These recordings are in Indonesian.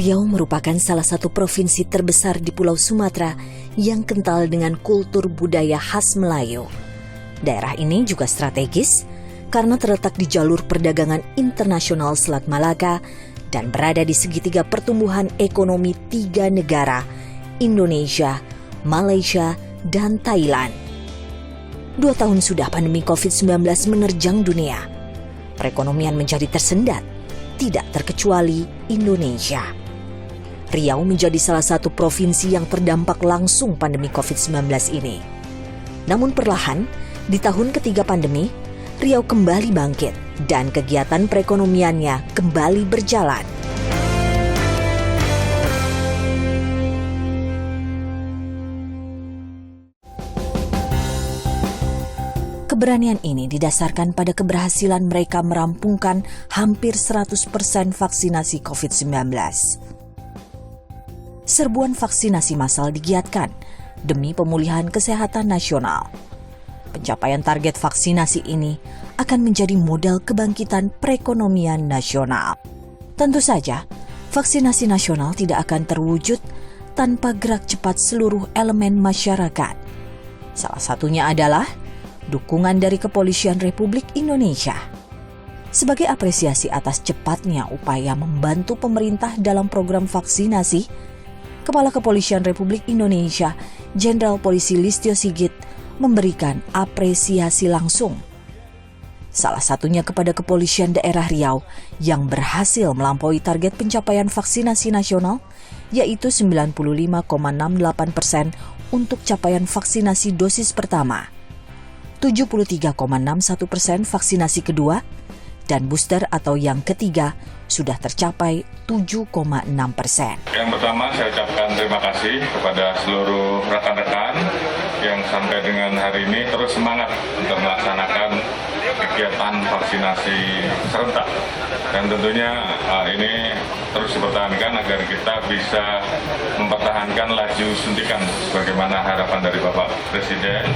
Riau merupakan salah satu provinsi terbesar di Pulau Sumatera yang kental dengan kultur budaya khas Melayu. Daerah ini juga strategis karena terletak di jalur perdagangan internasional Selat Malaka dan berada di segitiga pertumbuhan ekonomi 3 negara, Indonesia, Malaysia, dan Thailand. 2 tahun sudah pandemi COVID-19 menerjang dunia. Perekonomian menjadi tersendat, tidak terkecuali Indonesia. Riau menjadi salah satu provinsi yang terdampak langsung pandemi COVID-19 ini. Namun perlahan, di tahun ketiga pandemi, Riau kembali bangkit dan kegiatan perekonomiannya kembali berjalan. Keberanian ini didasarkan pada keberhasilan mereka merampungkan hampir 100% vaksinasi COVID-19. Serbuan vaksinasi massal digiatkan demi pemulihan kesehatan nasional. Pencapaian target vaksinasi ini akan menjadi modal kebangkitan perekonomian nasional. Tentu saja, vaksinasi nasional tidak akan terwujud tanpa gerak cepat seluruh elemen masyarakat. Salah satunya adalah dukungan dari Kepolisian Republik Indonesia. Sebagai apresiasi atas cepatnya upaya membantu pemerintah dalam program vaksinasi, Kepala Kepolisian Republik Indonesia, Jenderal Polisi Listio Sigit, memberikan apresiasi langsung. Salah satunya kepada Kepolisian Daerah Riau yang berhasil melampaui target pencapaian vaksinasi nasional, yaitu 95,68% untuk capaian vaksinasi dosis pertama, 73,61% vaksinasi kedua, dan booster atau yang ketiga sudah tercapai 7,6%. Yang pertama saya ucapkan terima kasih kepada seluruh rekan-rekan yang sampai dengan hari ini terus semangat untuk melaksanakan kegiatan vaksinasi serentak. Dan tentunya ini terus dipertahankan agar kita bisa mempertahankan laju suntikan sebagaimana harapan dari Bapak Presiden.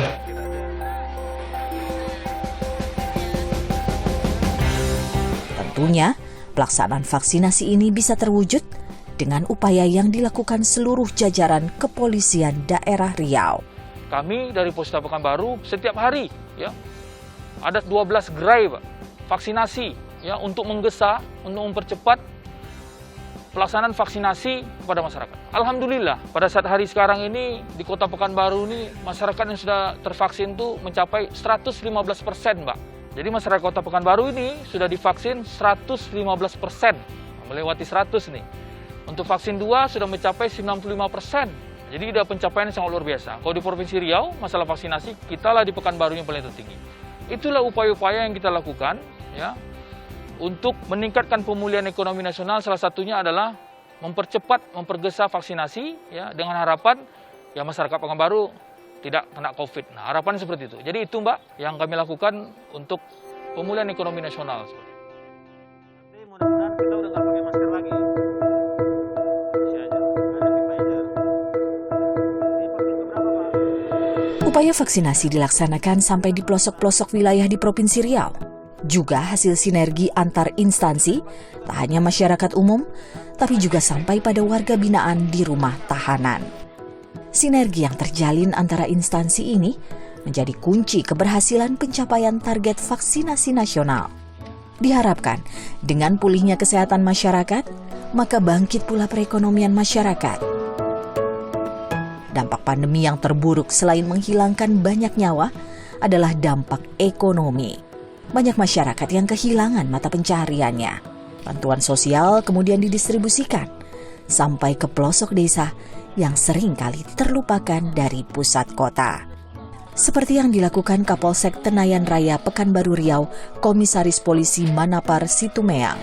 Tentunya, pelaksanaan vaksinasi ini bisa terwujud dengan upaya yang dilakukan seluruh jajaran Kepolisian Daerah Riau. Kami dari Polresta Pekanbaru setiap hari ada 12 gerai vaksinasi untuk menggesa, untuk mempercepat pelaksanaan vaksinasi kepada masyarakat. Alhamdulillah, pada saat hari sekarang ini di Kota Pekanbaru ini masyarakat yang sudah tervaksin itu mencapai 115%, Mbak. Jadi masyarakat Kota Pekanbaru ini sudah divaksin 115%, melewati 100 nih. Untuk vaksin 2 sudah mencapai 95%. Jadi ada pencapaian yang sangat luar biasa. Kalau di Provinsi Riau, masalah vaksinasi, kita lah di Pekanbaru yang paling tertinggi. Itulah upaya-upaya yang kita lakukan untuk meningkatkan pemulihan ekonomi nasional. Salah satunya adalah mempercepat, mempergesa vaksinasi dengan harapan masyarakat Pekanbaru tidak kena COVID. Nah, harapannya seperti itu. Jadi itu, Mbak, yang kami lakukan untuk pemulihan ekonomi nasional. Nanti mudah-mudahan kita udah nggak pakai masker lagi. Upaya vaksinasi dilaksanakan sampai di pelosok-pelosok wilayah di Provinsi Riau. Juga hasil sinergi antar instansi, tak hanya masyarakat umum, tapi juga sampai pada warga binaan di rumah tahanan. Sinergi yang terjalin antara instansi ini menjadi kunci keberhasilan pencapaian target vaksinasi nasional. Diharapkan dengan pulihnya kesehatan masyarakat, maka bangkit pula perekonomian masyarakat. Dampak pandemi yang terburuk selain menghilangkan banyak nyawa adalah dampak ekonomi. Banyak masyarakat yang kehilangan mata pencahariannya. Bantuan sosial kemudian didistribusikan sampai ke pelosok desa yang seringkali terlupakan dari pusat kota. Seperti yang dilakukan Kapolsek Tenayan Raya Pekanbaru Riau, Komisaris Polisi Manapar Situmeang.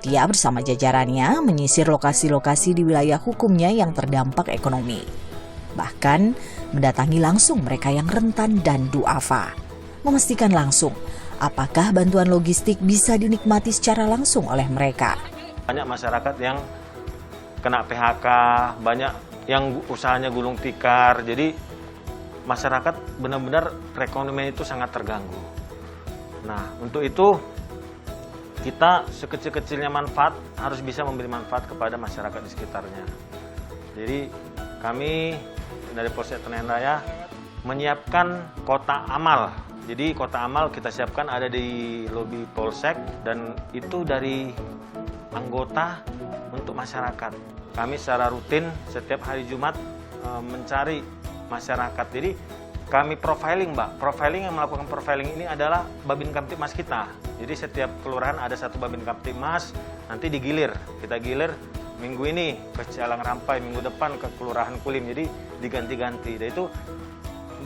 Dia bersama jajarannya menyisir lokasi-lokasi di wilayah hukumnya yang terdampak ekonomi. Bahkan mendatangi langsung mereka yang rentan dan duafa. Memastikan langsung apakah bantuan logistik bisa dinikmati secara langsung oleh mereka. Banyak masyarakat yang kena PHK, banyak yang usahanya gulung tikar. Jadi masyarakat benar-benar perekonomian itu sangat terganggu. Nah, untuk itu kita sekecil-kecilnya manfaat harus bisa memberi manfaat kepada masyarakat di sekitarnya. Jadi kami dari Polsek Tenayan Raya menyiapkan kota amal. Jadi kota amal kita siapkan ada di lobi Polsek dan itu dari anggota untuk masyarakat. Kami secara rutin setiap hari Jumat mencari masyarakat. Jadi kami profiling, Mbak. Profiling yang melakukan profiling ini adalah Babin Kamtibmas kita. Jadi setiap kelurahan ada satu Babin Kamtibmas, nanti digilir. Kita gilir minggu ini ke Cialang Rampai, minggu depan ke Kelurahan Kulim. Jadi diganti-ganti. Dan itu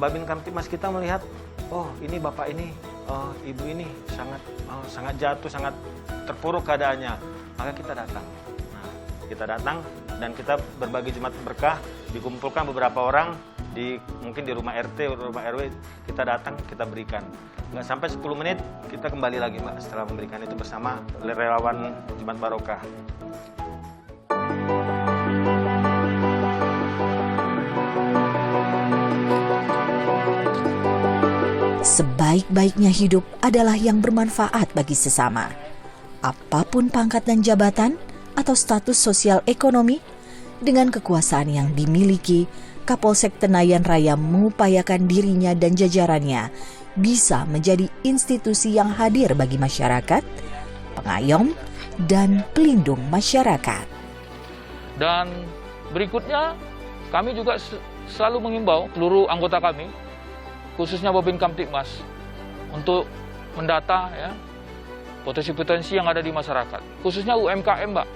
Babin Kamtibmas kita melihat, oh ini bapak ini, oh ibu ini sangat jatuh, sangat terpuruk keadaannya. Maka kita datang. Nah, kita datang dan kita berbagi Jumat berkah, dikumpulkan beberapa orang mungkin di rumah RT, rumah RW, kita datang, kita berikan. Nggak sampai 10 menit, kita kembali lagi, Mbak, setelah memberikan itu bersama relawan Jumat Barokah. Sebaik-baiknya hidup adalah yang bermanfaat bagi sesama. Apapun pangkat dan jabatan atau status sosial ekonomi, dengan kekuasaan yang dimiliki, Kapolsek Tenayan Raya mengupayakan dirinya dan jajarannya bisa menjadi institusi yang hadir bagi masyarakat, pengayom, dan pelindung masyarakat. Dan berikutnya, kami juga selalu mengimbau seluruh anggota kami, khususnya Babin Kamtibmas, untuk mendata ya potensi-potensi yang ada di masyarakat, khususnya UMKM, Mbak.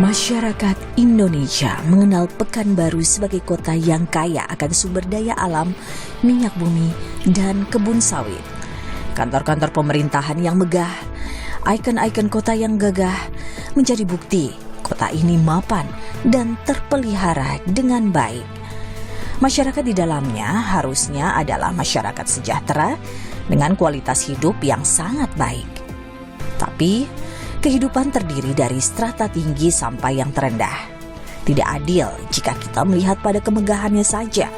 Masyarakat Indonesia mengenal Pekanbaru sebagai kota yang kaya akan sumber daya alam, minyak bumi, dan kebun sawit. Kantor-kantor pemerintahan yang megah, ikon-ikon kota yang gagah, menjadi bukti kota ini mapan dan terpelihara dengan baik. Masyarakat di dalamnya harusnya adalah masyarakat sejahtera dengan kualitas hidup yang sangat baik. Tapi kehidupan terdiri dari strata tinggi sampai yang terendah. Tidak adil jika kita melihat pada kemegahannya saja.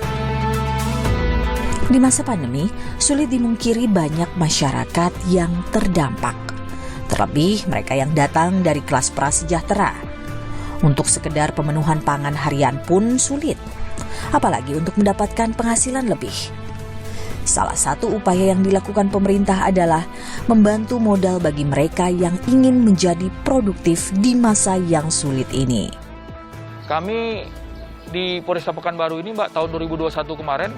Di masa pandemi, sulit dimungkiri banyak masyarakat yang terdampak. Terlebih mereka yang datang dari kelas prasejahtera. Untuk sekedar pemenuhan pangan harian pun sulit. Apalagi untuk mendapatkan penghasilan lebih. Salah satu upaya yang dilakukan pemerintah adalah membantu modal bagi mereka yang ingin menjadi produktif di masa yang sulit ini. Kami di Polresta Pekanbaru ini, Mbak, tahun 2021 kemarin,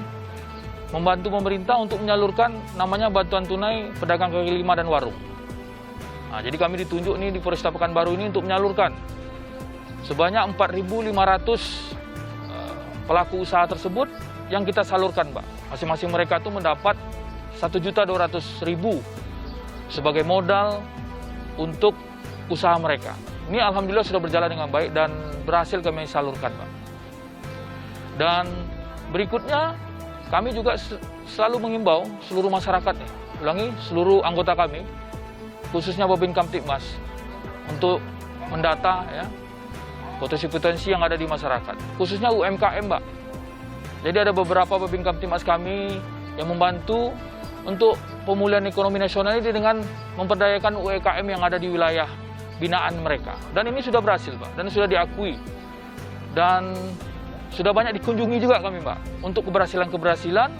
membantu pemerintah untuk menyalurkan namanya bantuan tunai pedagang kaki lima dan warung. Nah, jadi kami ditunjuk nih di Polresta Pekanbaru ini untuk menyalurkan sebanyak 4.500 pelaku usaha tersebut yang kita salurkan, Mbak. Masing-masing mereka itu mendapat 1.200.000 sebagai modal untuk usaha mereka. Ini alhamdulillah sudah berjalan dengan baik dan berhasil kami salurkan, Mbak. Dan berikutnya kami juga selalu mengimbau seluruh masyarakat, seluruh anggota kami, khususnya Babin Kamtibmas, untuk mendata ya potensi-potensi yang ada di masyarakat, khususnya UMKM, Mbak. Jadi ada beberapa Babin Kamtibmas kami yang membantu untuk pemulihan ekonomi nasional ini dengan memperdayakan UMKM yang ada di wilayah binaan mereka. Dan ini sudah berhasil, Pak, dan sudah diakui. Dan sudah banyak dikunjungi juga kami, Mbak, untuk keberhasilan-keberhasilan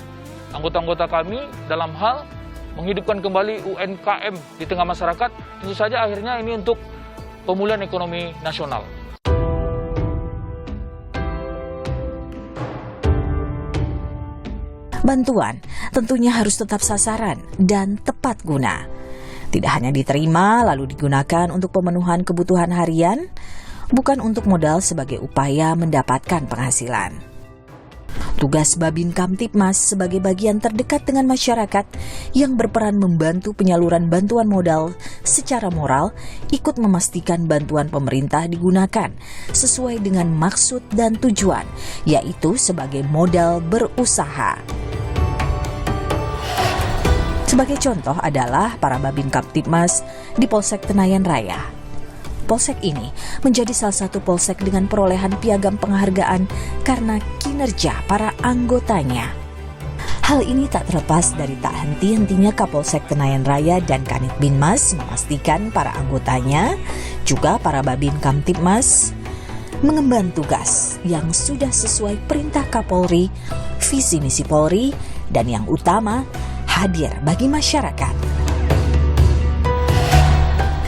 anggota-anggota kami dalam hal menghidupkan kembali UMKM di tengah masyarakat. Tentu saja akhirnya ini untuk pemulihan ekonomi nasional. Bantuan tentunya harus tetap sasaran dan tepat guna. Tidak hanya diterima lalu digunakan untuk pemenuhan kebutuhan harian, bukan untuk modal sebagai upaya mendapatkan penghasilan. Tugas Babin Kamtibmas sebagai bagian terdekat dengan masyarakat yang berperan membantu penyaluran bantuan modal secara moral ikut memastikan bantuan pemerintah digunakan sesuai dengan maksud dan tujuan, yaitu sebagai modal berusaha. Sebagai contoh adalah para Babin Kamtibmas di Polsek Tenayan Raya. Polsek ini menjadi salah satu polsek dengan perolehan piagam penghargaan karena kinerja para anggotanya. Hal ini tak terlepas dari tak henti-hentinya Kapolsek Tenayan Raya dan Kanit Binmas memastikan para anggotanya, juga para Babin Kamtibmas, mengemban tugas yang sudah sesuai perintah Kapolri, visi misi Polri, dan yang utama, hadir bagi masyarakat.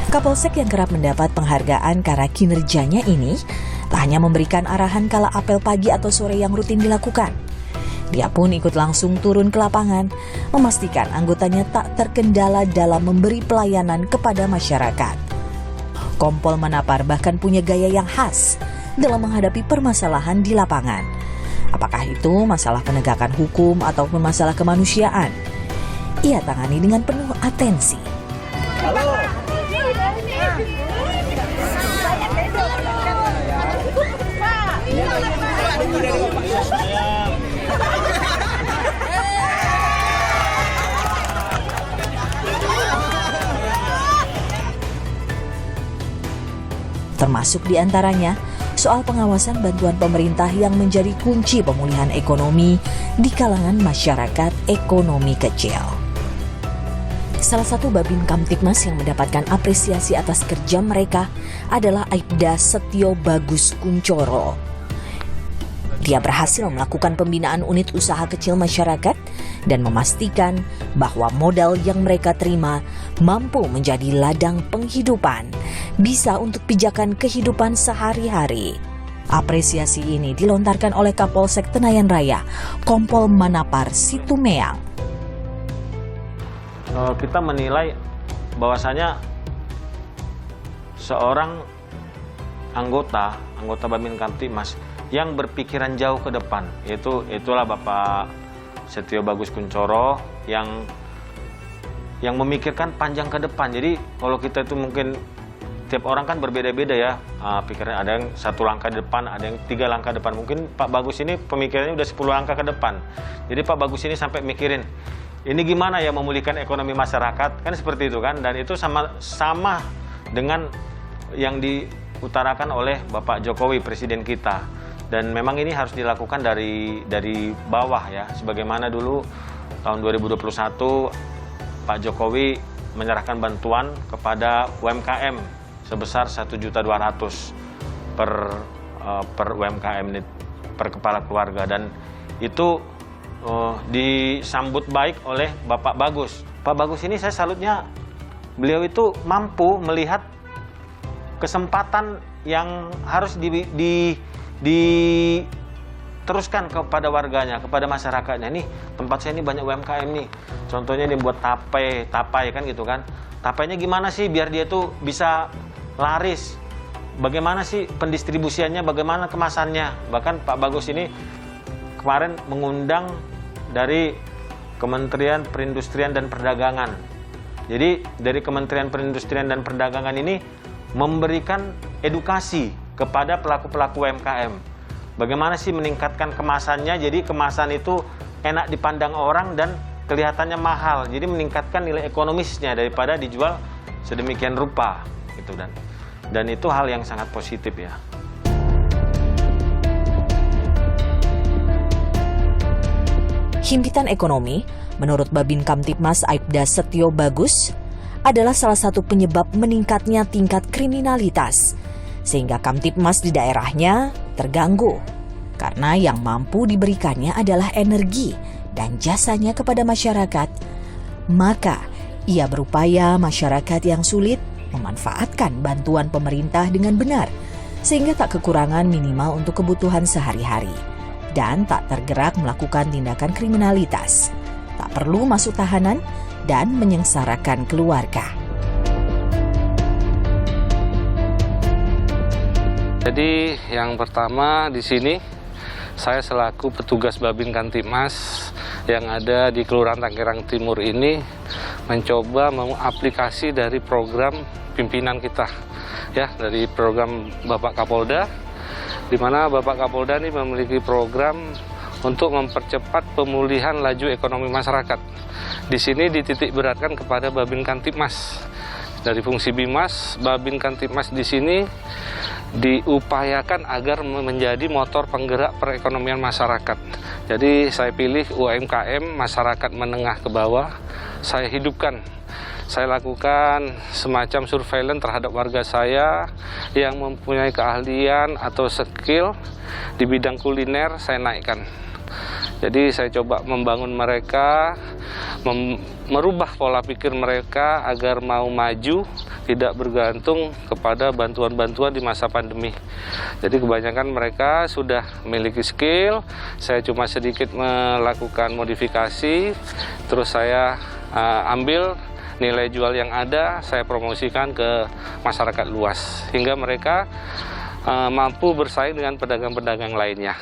Kapolsek yang kerap mendapat penghargaan karena kinerjanya ini tak hanya memberikan arahan kala apel pagi atau sore yang rutin dilakukan. Dia pun ikut langsung turun ke lapangan, memastikan anggotanya tak terkendala dalam memberi pelayanan kepada masyarakat. Kompol Manapar bahkan punya gaya yang khas dalam menghadapi permasalahan di lapangan. Apakah itu masalah penegakan hukum ataupun masalah kemanusiaan, ia tangani dengan penuh atensi. Termasuk diantaranya soal pengawasan bantuan pemerintah yang menjadi kunci pemulihan ekonomi di kalangan masyarakat ekonomi kecil. Salah satu Babin Kamtibmas yang mendapatkan apresiasi atas kerja mereka adalah Aibda Setio Bagus Kuncoro. Dia berhasil melakukan pembinaan unit usaha kecil masyarakat dan memastikan bahwa modal yang mereka terima mampu menjadi ladang penghidupan, bisa untuk pijakan kehidupan sehari-hari. Apresiasi ini dilontarkan oleh Kapolsek Tenayan Raya, Kompol Manapar Situmeang. Kita menilai bahwasanya seorang anggota Babin Kamtibmas yang berpikiran jauh ke depan, itulah Bapak Setio Bagus Kuncoro yang memikirkan panjang ke depan. Jadi kalau kita itu mungkin tiap orang kan berbeda-beda ya pikirannya, ada yang 1 langkah depan, ada yang 3 langkah depan. Mungkin Pak Bagus ini pemikirannya udah 10 langkah ke depan. Jadi Pak Bagus ini sampai mikirin ini gimana ya memulihkan ekonomi masyarakat, kan seperti itu kan. Dan itu sama dengan yang diutarakan oleh Bapak Jokowi, Presiden kita. Dan memang ini harus dilakukan dari bawah ya. Sebagaimana dulu tahun 2021 Pak Jokowi menyerahkan bantuan kepada UMKM sebesar 1.200.000 per UMKM per kepala keluarga, dan itu disambut baik oleh Bapak Bagus. Pak Bagus ini saya salutnya, beliau itu mampu melihat kesempatan yang harus diteruskan kepada warganya, kepada masyarakatnya. Nih tempat saya ini banyak UMKM nih, contohnya dia buat tapai kan gitu kan. Tapainya gimana sih biar dia tuh bisa laris, bagaimana sih pendistribusiannya, bagaimana kemasannya. Bahkan Pak Bagus ini kemarin mengundang dari Kementerian Perindustrian dan Perdagangan. Jadi dari Kementerian Perindustrian dan Perdagangan ini memberikan edukasi kepada pelaku-pelaku UMKM. Bagaimana sih meningkatkan kemasannya, jadi kemasan itu enak dipandang orang dan kelihatannya mahal. Jadi meningkatkan nilai ekonomisnya daripada dijual sedemikian rupa gitu. Dan itu hal yang sangat positif ya. Himpitan ekonomi, menurut Babin Kamtibmas Aibda Setio Bagus, adalah salah satu penyebab meningkatnya tingkat kriminalitas, sehingga Kamtibmas di daerahnya terganggu, karena yang mampu diberikannya adalah energi dan jasanya kepada masyarakat. Maka, ia berupaya masyarakat yang sulit memanfaatkan bantuan pemerintah dengan benar, sehingga tak kekurangan minimal untuk kebutuhan sehari-hari, dan tak tergerak melakukan tindakan kriminalitas, tak perlu masuk tahanan, dan menyengsarakan keluarga. Jadi yang pertama di sini Saya selaku petugas Babin Kamtibmas yang ada di Kelurahan Tanggerang Timur ini mencoba mengaplikasi dari program pimpinan kita, ya, dari program Bapak Kapolda, di mana Bapak Kapolda ini memiliki program untuk mempercepat pemulihan laju ekonomi masyarakat. Di sini dititik beratkan kepada Babin Kamtibmas. Dari fungsi Bimas, Babin Kamtibmas di sini diupayakan agar menjadi motor penggerak perekonomian masyarakat. Jadi saya pilih UMKM, masyarakat menengah ke bawah, saya hidupkan. Saya lakukan semacam surveillance terhadap warga saya yang mempunyai keahlian atau skill di bidang kuliner, saya naikkan. Jadi saya coba membangun mereka, merubah pola pikir mereka agar mau maju, tidak bergantung kepada bantuan-bantuan di masa pandemi. Jadi kebanyakan mereka sudah memiliki skill, saya cuma sedikit melakukan modifikasi, terus saya ambil nilai jual yang ada, saya promosikan ke masyarakat luas, hingga mereka mampu bersaing dengan pedagang-pedagang lainnya.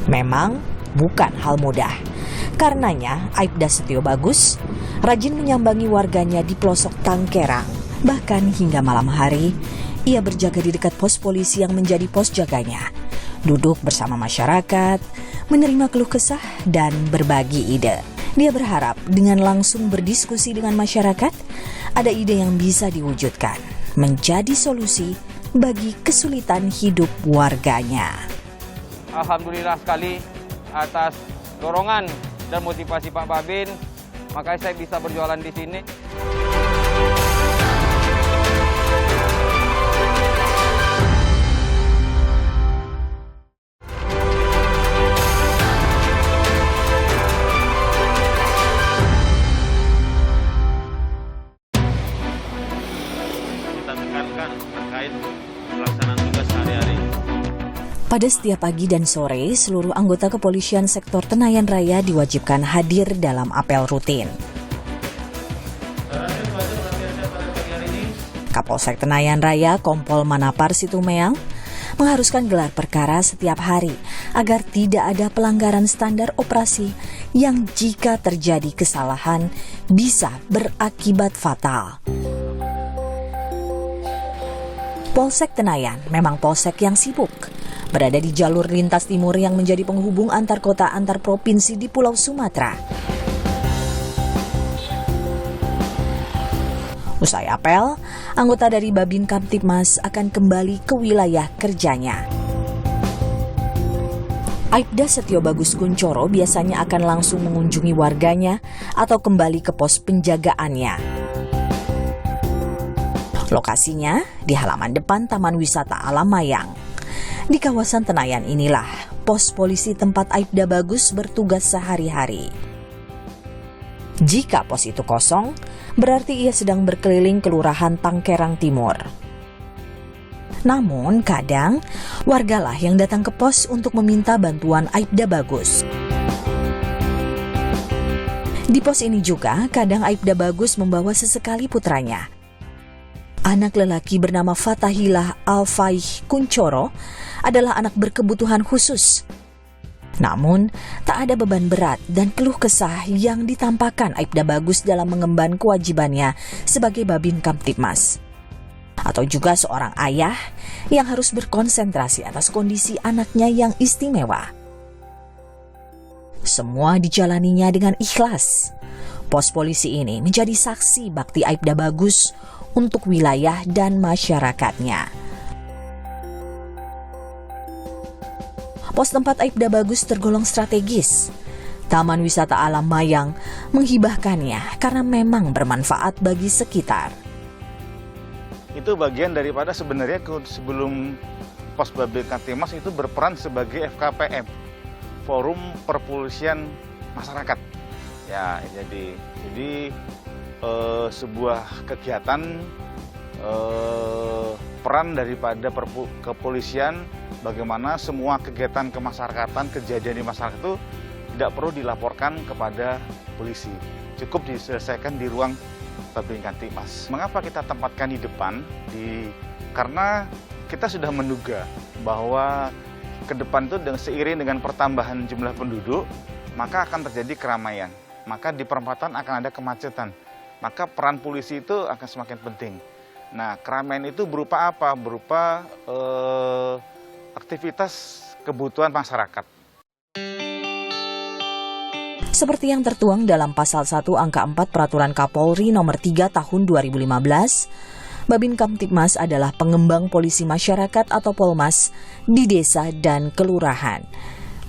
Memang bukan hal mudah. Karenanya, Aibda Setiobagus rajin menyambangi warganya di pelosok Tanggerang. Bahkan hingga malam hari, ia berjaga di dekat pos polisi yang menjadi pos jaganya. Duduk bersama masyarakat, menerima keluh kesah, dan berbagi ide. Dia berharap dengan langsung berdiskusi dengan masyarakat, ada ide yang bisa diwujudkan, menjadi solusi bagi kesulitan hidup warganya. Alhamdulillah sekali atas dorongan dan motivasi Pak Babin, makanya saya bisa berjualan di sini. Kita tekankan terkait pelaksanaan tugas sehari-hari. Pada setiap pagi dan sore, seluruh anggota kepolisian sektor Tenayan Raya diwajibkan hadir dalam apel rutin. Kapolsek Tenayan Raya Kompol Manapar Situmeang mengharuskan gelar perkara setiap hari agar tidak ada pelanggaran standar operasi yang jika terjadi kesalahan bisa berakibat fatal. Polsek Tenayan memang polsek yang sibuk, berada di jalur lintas timur yang menjadi penghubung antar kota antar provinsi di Pulau Sumatera. Usai apel, anggota dari Babin Kamtibmas akan kembali ke wilayah kerjanya. Aibda Setiobagus Kuncoro biasanya akan langsung mengunjungi warganya atau kembali ke pos penjagaannya. Lokasinya di halaman depan Taman Wisata Alam Mayang. Di kawasan Tenayan inilah pos polisi tempat Aibda Bagus bertugas sehari-hari. Jika pos itu kosong, berarti ia sedang berkeliling Kelurahan Tanggerang Timur. Namun kadang wargalah yang datang ke pos untuk meminta bantuan Aibda Bagus. Di pos ini juga kadang Aibda Bagus membawa sesekali putranya. Anak lelaki bernama Fatahillah Alfaih Kuncoro adalah anak berkebutuhan khusus. Namun, tak ada beban berat dan keluh kesah yang ditampakkan Aibda Bagus dalam mengemban kewajibannya sebagai Babin Kamtibmas. Atau juga seorang ayah yang harus berkonsentrasi atas kondisi anaknya yang istimewa. Semua dijalaninya dengan ikhlas. Pos polisi ini menjadi saksi bakti Aibda Bagus untuk wilayah dan masyarakatnya. Pos tempat Aibda Bagus tergolong strategis. Taman Wisata Alam Mayang menghibahkannya karena memang bermanfaat bagi sekitar. Itu bagian daripada sebenarnya sebelum Pos Babin Kamtibmas itu berperan sebagai FKPM, Forum Perpolisian Masyarakat. Ya, jadi sebuah kegiatan peran daripada kepolisian bagaimana semua kegiatan kemasyarakatan, kejadian di masyarakat itu tidak perlu dilaporkan kepada polisi, cukup diselesaikan di ruang Babin Kamtibmas. Mengapa kita tempatkan di depan? Karena kita sudah menduga bahwa ke depan itu seiring dengan pertambahan jumlah penduduk, maka akan terjadi keramaian. Maka di perempatan akan ada kemacetan. Maka peran polisi itu akan semakin penting. Nah, keramaian itu berupa apa? Berupa aktivitas kebutuhan masyarakat. Seperti yang tertuang dalam pasal 1 angka 4 Peraturan Kapolri nomor 3 tahun 2015, Babin Kamtibmas adalah pengembang polisi masyarakat atau Polmas di desa dan kelurahan.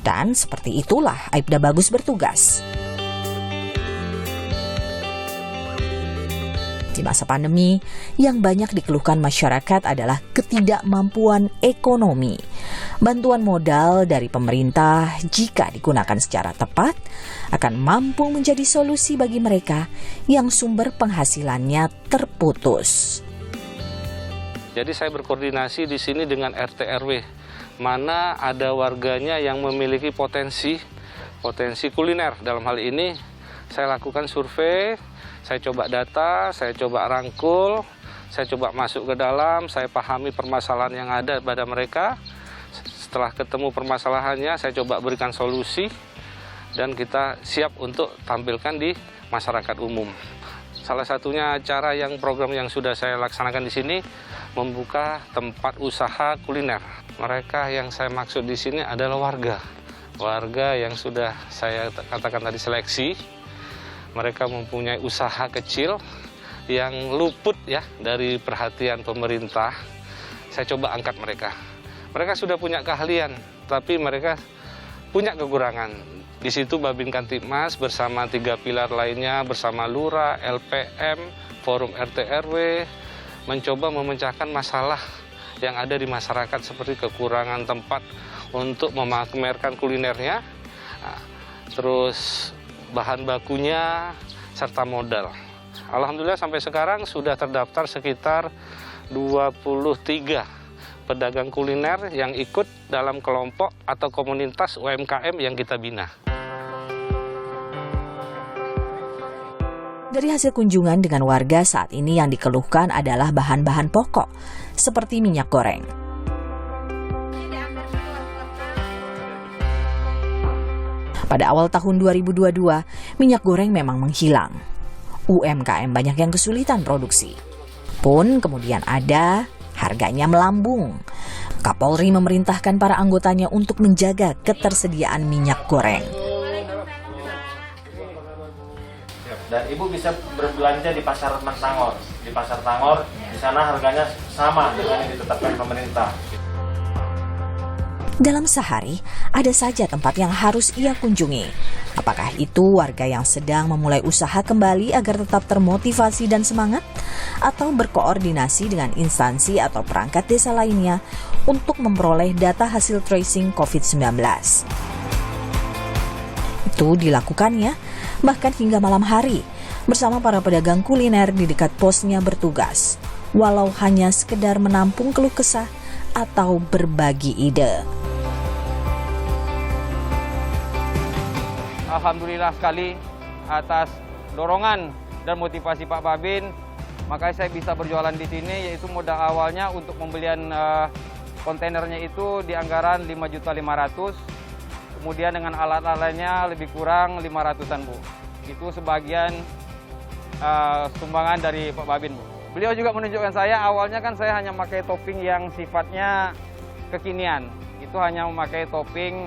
Dan seperti itulah Aibda Bagus bertugas. Di masa pandemi, yang banyak dikeluhkan masyarakat adalah ketidakmampuan ekonomi. Bantuan modal dari pemerintah jika digunakan secara tepat akan mampu menjadi solusi bagi mereka yang sumber penghasilannya terputus. Jadi saya berkoordinasi di sini dengan RT RW, mana ada warganya yang memiliki potensi kuliner. Dalam hal ini saya lakukan survei, saya coba data, saya coba rangkul, saya coba masuk ke dalam, saya pahami permasalahan yang ada pada mereka. Setelah ketemu permasalahannya, saya coba berikan solusi dan kita siap untuk tampilkan di masyarakat umum. Salah satunya program yang sudah saya laksanakan di sini membuka tempat usaha kuliner. Mereka yang saya maksud di sini adalah warga yang sudah saya katakan tadi seleksi. Mereka mempunyai usaha kecil yang luput ya dari perhatian pemerintah. Saya coba angkat mereka. Mereka sudah punya keahlian, tapi mereka punya kekurangan. Di situ Babin Kamtibmas bersama 3 pilar lainnya, bersama Lurah, LPM, Forum RT RW, mencoba memecahkan masalah yang ada di masyarakat seperti kekurangan tempat untuk memamerkan kulinernya, terus bahan bakunya, serta modal. Alhamdulillah sampai sekarang sudah terdaftar sekitar 23 pedagang kuliner yang ikut dalam kelompok atau komunitas UMKM yang kita bina. Dari hasil kunjungan dengan warga saat ini yang dikeluhkan adalah bahan-bahan pokok, seperti minyak goreng. Pada awal tahun 2022, minyak goreng memang menghilang. UMKM banyak yang kesulitan produksi. Pun kemudian harganya melambung. Kapolri memerintahkan para anggotanya untuk menjaga ketersediaan minyak goreng. Dan Ibu bisa berbelanja di Pasar Tangor. Di Pasar Tangor, di sana harganya sama dengan yang ditetapkan pemerintah. Dalam sehari, ada saja tempat yang harus ia kunjungi. Apakah itu warga yang sedang memulai usaha kembali agar tetap termotivasi dan semangat, atau berkoordinasi dengan instansi atau perangkat desa lainnya untuk memperoleh data hasil tracing COVID-19. Itu dilakukannya bahkan hingga malam hari bersama para pedagang kuliner di dekat posnya bertugas, walau hanya sekedar menampung keluh kesah atau berbagi ide. Alhamdulillah sekali atas dorongan dan motivasi Pak Babin, makanya saya bisa berjualan di sini, yaitu modal awalnya untuk pembelian kontainernya itu di anggaran 5.500.000, kemudian dengan alat-alatnya lebih kurang 500-an Bu. Itu sebagian sumbangan dari Pak Babin Bu. Beliau juga menunjukkan saya, awalnya kan saya hanya memakai topping yang sifatnya kekinian. Itu hanya memakai topping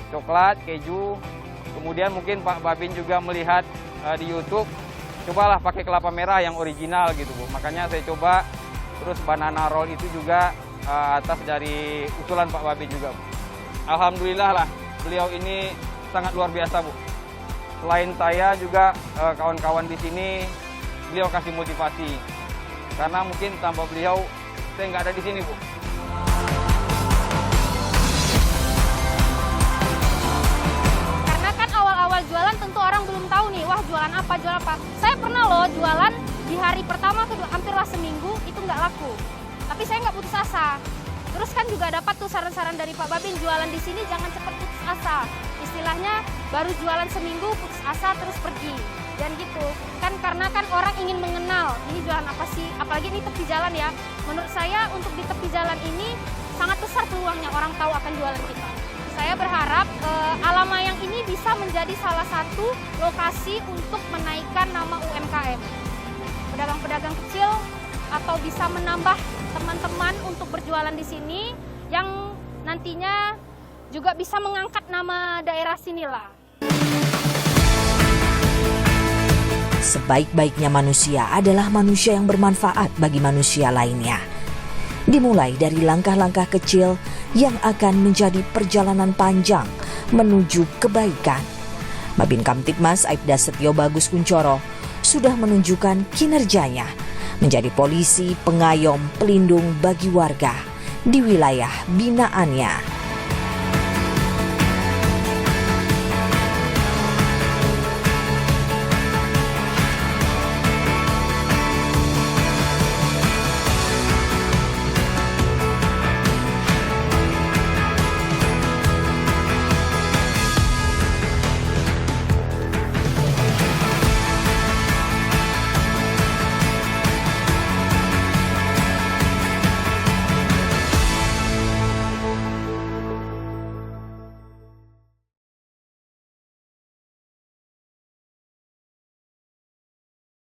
coklat, keju. Kemudian mungkin Pak Babin juga melihat di YouTube, cobalah pakai kelapa merah yang original gitu Bu. Makanya saya coba, terus banana roll itu juga atas dari usulan Pak Babin juga Bu. Alhamdulillah lah, beliau ini sangat luar biasa Bu. Selain saya juga kawan-kawan di sini, beliau kasih motivasi. Karena mungkin tanpa beliau, saya nggak ada di sini Bu. Jualan tentu orang belum tahu nih, wah jualan apa. Saya pernah loh jualan di hari pertama hampirlah seminggu itu nggak laku. Tapi saya nggak putus asa. Terus kan juga dapat tuh saran-saran dari Pak Babin, jualan di sini jangan cepat putus asa. Istilahnya baru jualan seminggu putus asa terus pergi. Dan gitu. Kan karena kan orang ingin mengenal ini jualan apa sih, apalagi ini tepi jalan ya. Menurut saya untuk di tepi jalan ini sangat besar peluangnya orang tahu akan jualan kita. Saya berharap Alamayang ini bisa menjadi salah satu lokasi untuk menaikkan nama UMKM. Pedagang-pedagang kecil atau bisa menambah teman-teman untuk berjualan di sini yang nantinya juga bisa mengangkat nama daerah sinilah. Sebaik-baiknya manusia adalah manusia yang bermanfaat bagi manusia lainnya. Dimulai dari langkah-langkah kecil yang akan menjadi perjalanan panjang menuju kebaikan. Babin Kamtibmas Aibda Setio Bagus Kuncoro sudah menunjukkan kinerjanya menjadi polisi pengayom pelindung bagi warga di wilayah binaannya.